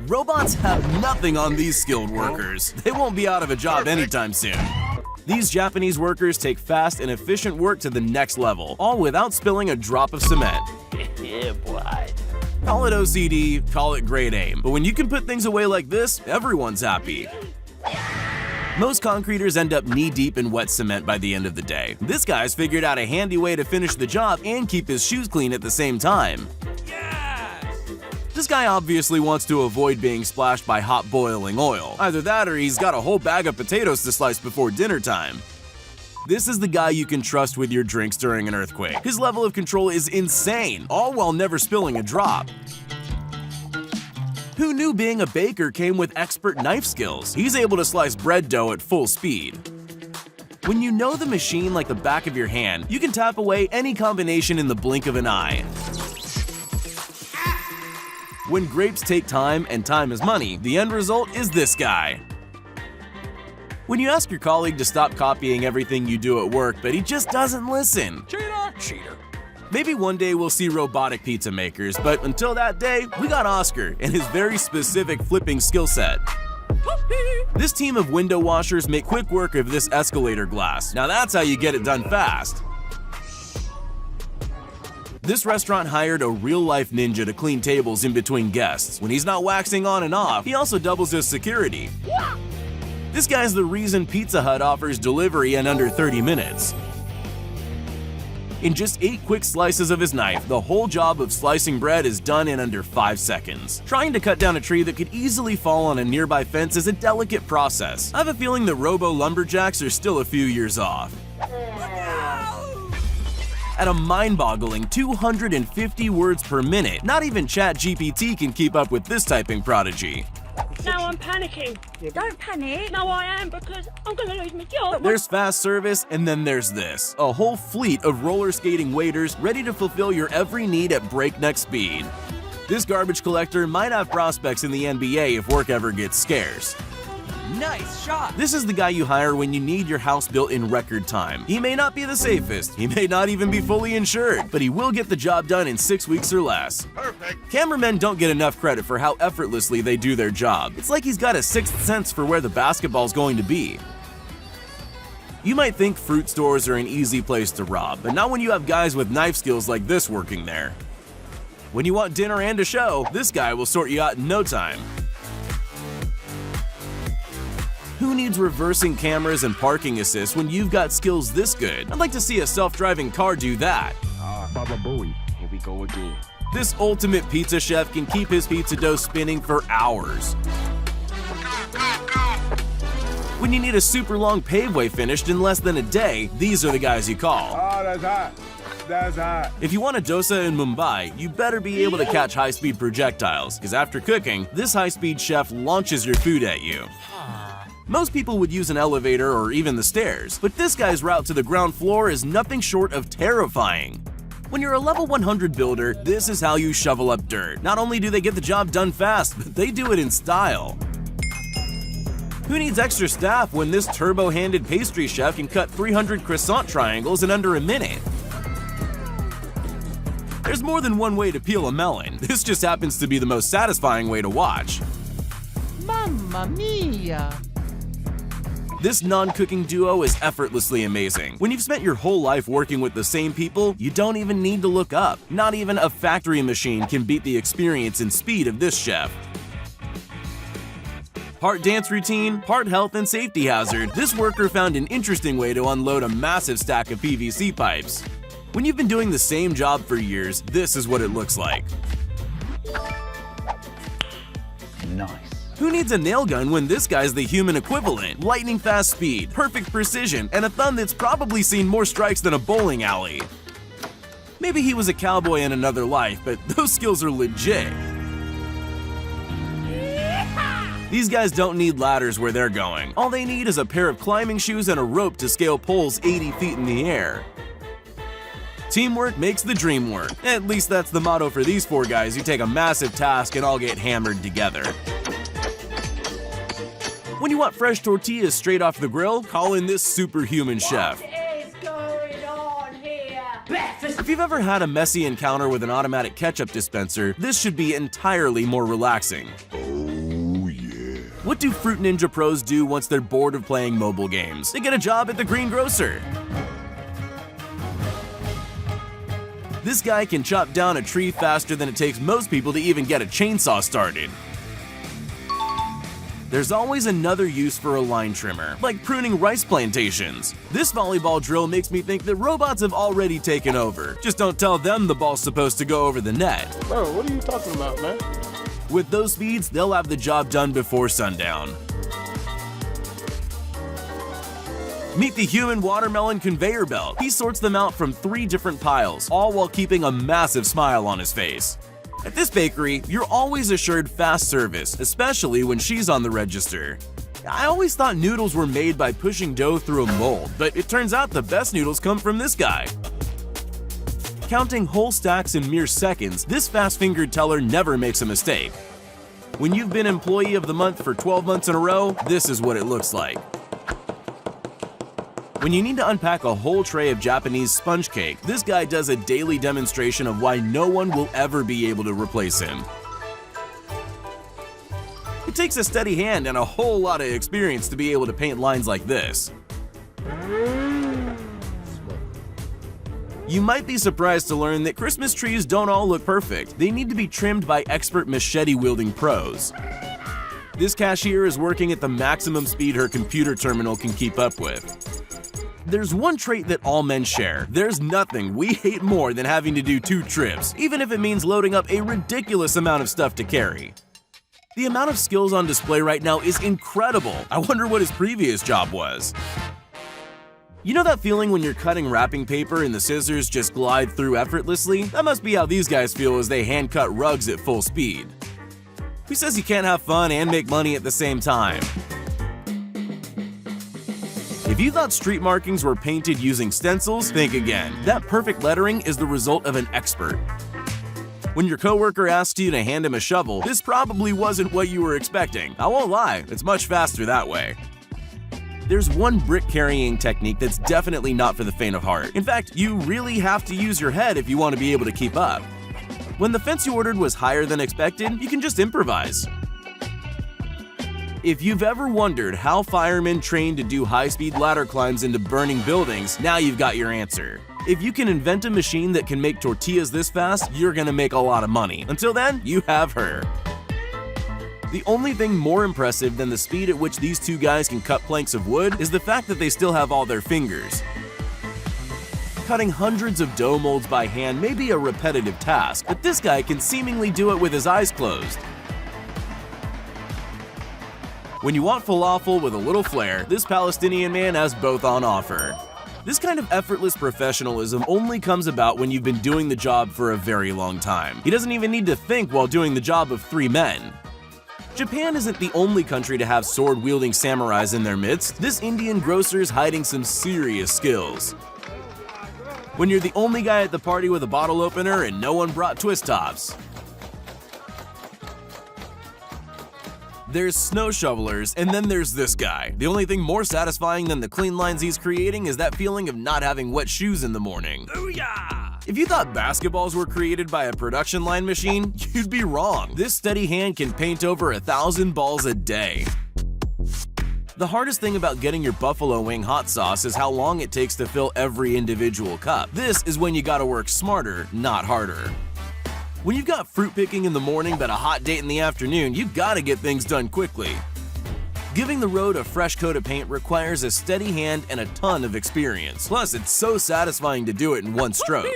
Robots have nothing on these skilled workers. They won't be out of a job anytime soon. These Japanese workers take fast and efficient work to the next level, all without spilling a drop of cement. Yeah, boy. Call it OCD, call it great aim, but when you can put things away like this, everyone's happy. Most concreters end up knee-deep in wet cement by the end of the day. This guy's figured out a handy way to finish the job and keep his shoes clean at the same time. This guy obviously wants to avoid being splashed by hot boiling oil. Either that or he's got a whole bag of potatoes to slice before dinner time. This is the guy you can trust with your drinks during an earthquake. His level of control is insane, all while never spilling a drop. Who knew being a baker came with expert knife skills? He's able to slice bread dough at full speed. When you know the machine like the back of your hand, you can tap away any combination in the blink of an eye. When grapes take time and time is money, the end result is this guy. When you ask your colleague to stop copying everything you do at work, but he just doesn't listen. Cheater. Maybe one day we'll see robotic pizza makers, but until that day, we got Oscar and his very specific flipping skill set. This team of window washers make quick work of this escalator glass. Now that's how you get it done fast. This restaurant hired a real-life ninja to clean tables in between guests. When he's not waxing on and off, he also doubles as security. This guy's the reason Pizza Hut offers delivery in under 30 minutes. In just 8 quick slices of his knife, the whole job of slicing bread is done in under 5 seconds. Trying to cut down a tree that could easily fall on a nearby fence is a delicate process. I have a feeling that robo-lumberjacks are still a few years off. At a mind-boggling 250 words per minute, not even ChatGPT can keep up with this typing prodigy. Now I'm panicking. Don't panic. No, I am, because I'm going to lose my job. There's fast service, and then there's this. A whole fleet of roller skating waiters ready to fulfill your every need at breakneck speed. This garbage collector might have prospects in the NBA if work ever gets scarce. Nice shot. This is the guy you hire when you need your house built in record time. He may not be the safest, he may not even be fully insured, but he will get the job done in 6 weeks or less. Perfect. Cameramen don't get enough credit for how effortlessly they do their job. It's like he's got a sixth sense for where the basketball's going to be. You might think fruit stores are an easy place to rob, but not when you have guys with knife skills like this working there. When you want dinner and a show, this guy will sort you out in no time. Who needs reversing cameras and parking assist when you've got skills this good? I'd like to see a self-driving car do that. Baba Booey. Here we go again. This ultimate pizza chef can keep his pizza dough spinning for hours. When you need a super long paveway finished in less than a day, these are the guys you call. Oh, that's hot. That's hot. If you want a dosa in Mumbai, you better be able to catch high-speed projectiles, because after cooking, this high-speed chef launches your food at you. Most people would use an elevator or even the stairs, but this guy's route to the ground floor is nothing short of terrifying. When you're a level 100 builder, this is how you shovel up dirt. Not only do they get the job done fast, but they do it in style. Who needs extra staff when this turbo-handed pastry chef can cut 300 croissant triangles in under a minute? There's more than one way to peel a melon. This just happens to be the most satisfying way to watch. Mamma mia! This non-cooking duo is effortlessly amazing. When you've spent your whole life working with the same people, you don't even need to look up. Not even a factory machine can beat the experience and speed of this chef. Part dance routine, part health and safety hazard, this worker found an interesting way to unload a massive stack of PVC pipes. When you've been doing the same job for years, this is what it looks like. Nice. Who needs a nail gun when this guy's the human equivalent? Lightning fast speed, perfect precision, and a thumb that's probably seen more strikes than a bowling alley. Maybe he was a cowboy in another life, but those skills are legit. These guys don't need ladders where they're going. All they need is a pair of climbing shoes and a rope to scale poles 80 feet in the air. Teamwork makes the dream work. At least that's the motto for these 4 guys who take a massive task and all get hammered together. When you want fresh tortillas straight off the grill, call in this superhuman chef. What is going on here? If you've ever had a messy encounter with an automatic ketchup dispenser, this should be entirely more relaxing. What do Fruit Ninja pros do once they're bored of playing mobile games? They get a job at the Green Grocer. This guy can chop down a tree faster than it takes most people to even get a chainsaw started. There's always another use for a line trimmer, like pruning rice plantations. This volleyball drill makes me think that robots have already taken over. Just don't tell them the ball's supposed to go over the net. Bro, what are you talking about, man? With those speeds, they'll have the job done before sundown. Meet the human watermelon conveyor belt. He sorts them out from 3 different piles, all while keeping a massive smile on his face. At this bakery, you're always assured fast service, especially when she's on the register. I always thought noodles were made by pushing dough through a mold, but it turns out the best noodles come from this guy. Counting whole stacks in mere seconds, this fast-fingered teller never makes a mistake. When you've been Employee of the Month for 12 months in a row, this is what it looks like. When you need to unpack a whole tray of Japanese sponge cake, this guy does a daily demonstration of why no one will ever be able to replace him. It takes a steady hand and a whole lot of experience to be able to paint lines like this. You might be surprised to learn that Christmas trees don't all look perfect. They need to be trimmed by expert machete-wielding pros. This cashier is working at the maximum speed her computer terminal can keep up with. There's one trait that all men share. There's nothing we hate more than having to do 2 trips, even if it means loading up a ridiculous amount of stuff to carry. The amount of skills on display right now is incredible. I wonder what his previous job was. You know that feeling when you're cutting wrapping paper and the scissors just glide through effortlessly? That must be how these guys feel as they hand cut rugs at full speed. Who says you can't have fun and make money at the same time? If you thought street markings were painted using stencils, think again. That perfect lettering is the result of an expert. When your coworker asks you to hand him a shovel, this probably wasn't what you were expecting. I won't lie, it's much faster that way. There's one brick carrying technique that's definitely not for the faint of heart. In fact, you really have to use your head if you want to be able to keep up. When the fence you ordered was higher than expected, you can just improvise. If you've ever wondered how firemen train to do high-speed ladder climbs into burning buildings, now you've got your answer. If you can invent a machine that can make tortillas this fast, you're gonna make a lot of money. Until then, you have her. The only thing more impressive than the speed at which these 2 guys can cut planks of wood is the fact that they still have all their fingers. Cutting hundreds of dough molds by hand may be a repetitive task, but this guy can seemingly do it with his eyes closed. When you want falafel with a little flair, this Palestinian man has both on offer. This kind of effortless professionalism only comes about when you've been doing the job for a very long time. He doesn't even need to think while doing the job of 3 men. Japan isn't the only country to have sword-wielding samurais in their midst. This Indian grocer's hiding some serious skills. When you're the only guy at the party with a bottle opener and no one brought twist tops. There's snow shovelers, and then there's this guy. The only thing more satisfying than the clean lines he's creating is that feeling of not having wet shoes in the morning. Booyah! If you thought basketballs were created by a production line machine, you'd be wrong. This steady hand can paint over 1,000 balls a day. The hardest thing about getting your buffalo wing hot sauce is how long it takes to fill every individual cup. This is when you gotta work smarter, not harder. When you've got fruit picking in the morning but a hot date in the afternoon, you've gotta get things done quickly. Giving the road a fresh coat of paint requires a steady hand and a ton of experience. Plus, it's so satisfying to do it in one stroke.